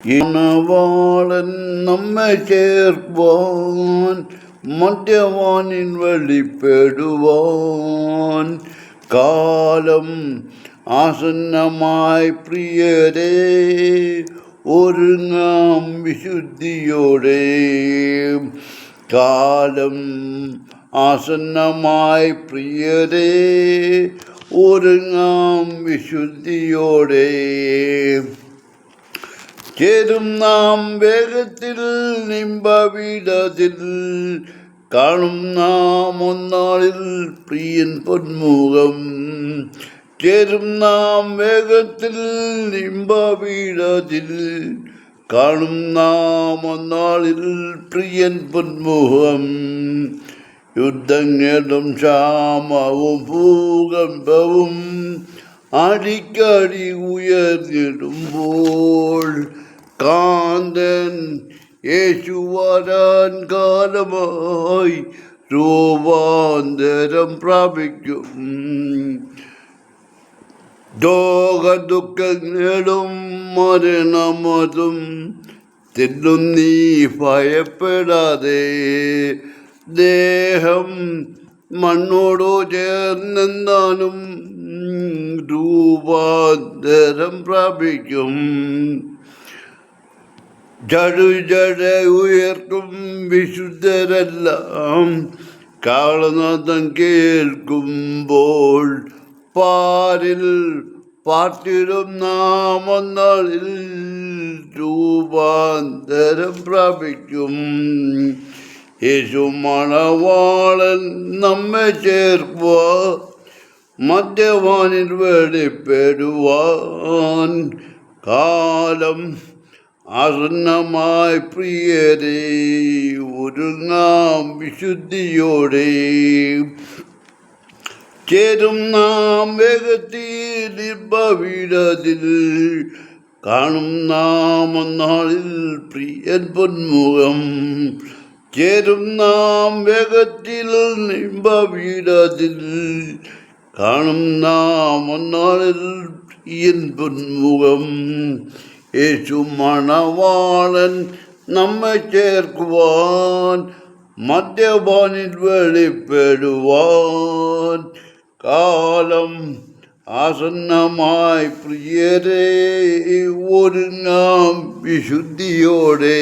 ഇണവാളൻ നമ്മെ ചേർപ്പാൻ മദ്യവാനിൻ വെളിപ്പെടുവാൻ കാലം ആസന്നമായി പ്രിയരേ ഒരുങ്ങാം വിശുദ്ധിയോടെ. കാലം ആസന്നമായി പ്രിയരേ ഒരുങ്ങാം വിശുദ്ധിയോടെ. ചേരും നാം വേഗത്തിൽ നിമ്പവിടത്തിൽ കാണും നാം ഒന്നാളിൽ പ്രിയൻ പൊന്മുഖം. ചേരും നാം വേഗത്തിൽ നിമ്പവിടത്തിൽ കാണും നാം ഒന്നാളിൽ പ്രിയൻ പൊന്മുഖം. യുദ്ധങ്ങളും ക്ഷാമവും ഭൂകമ്പവും അടിക്കടി ഉയർന്നിടുമ്പോൾ കാന്തൻ യേശു വരാൻ കാലമായി രൂപാന്തരം പ്രാപിക്കും. രോഗദുഃഖങ്ങളും മരണമതും തെല്ലും നീ ഭയപ്പെടാതെ. ദേഹം മണ്ണോടു ചേർന്നെന്നാലും രൂപാന്തരം പ്രാപിക്കും. ജഡ ഉയർക്കും വിശുദ്ധരെല്ലാം കാളനാദം കേൾക്കുമ്പോൾ പാരിൽ പാർത്തിടും നാം ഒന്നാളിൽ രൂപാന്തരം പ്രാപിക്കും. യേശു മണവാളൻ നമ്മെ ചേർക്കുവാൻ മദ്യവാനിൽ വെളിപ്പെടുവാൻ കാലം ആസന്നമായി പ്രിയരേ ഒരുങ്ങാം വിശുദ്ധിയോടെ. ചേരും നാം വേഗത്തിൽ നിമ്പവിടത്തിൽ കാണും നാം ഒന്നാളിൽ പ്രിയൻ പൊന്മുഖം. ചേരും നാം വേഗത്തിൽ നിമ്പവിടത്തിൽ കാണും നാം ഒന്നാളിൽ പ്രിയൻ പൊന്മുഖം. യേശു മണവാളൻ നമ്മെ ചേർക്കുവാൻ മദ്യപാനിൽ വെളിപ്പെടുവാൻ കാലം ആസന്നമായി പ്രിയരേ ഒരുങ്ങാം വിശുദ്ധിയോടെ.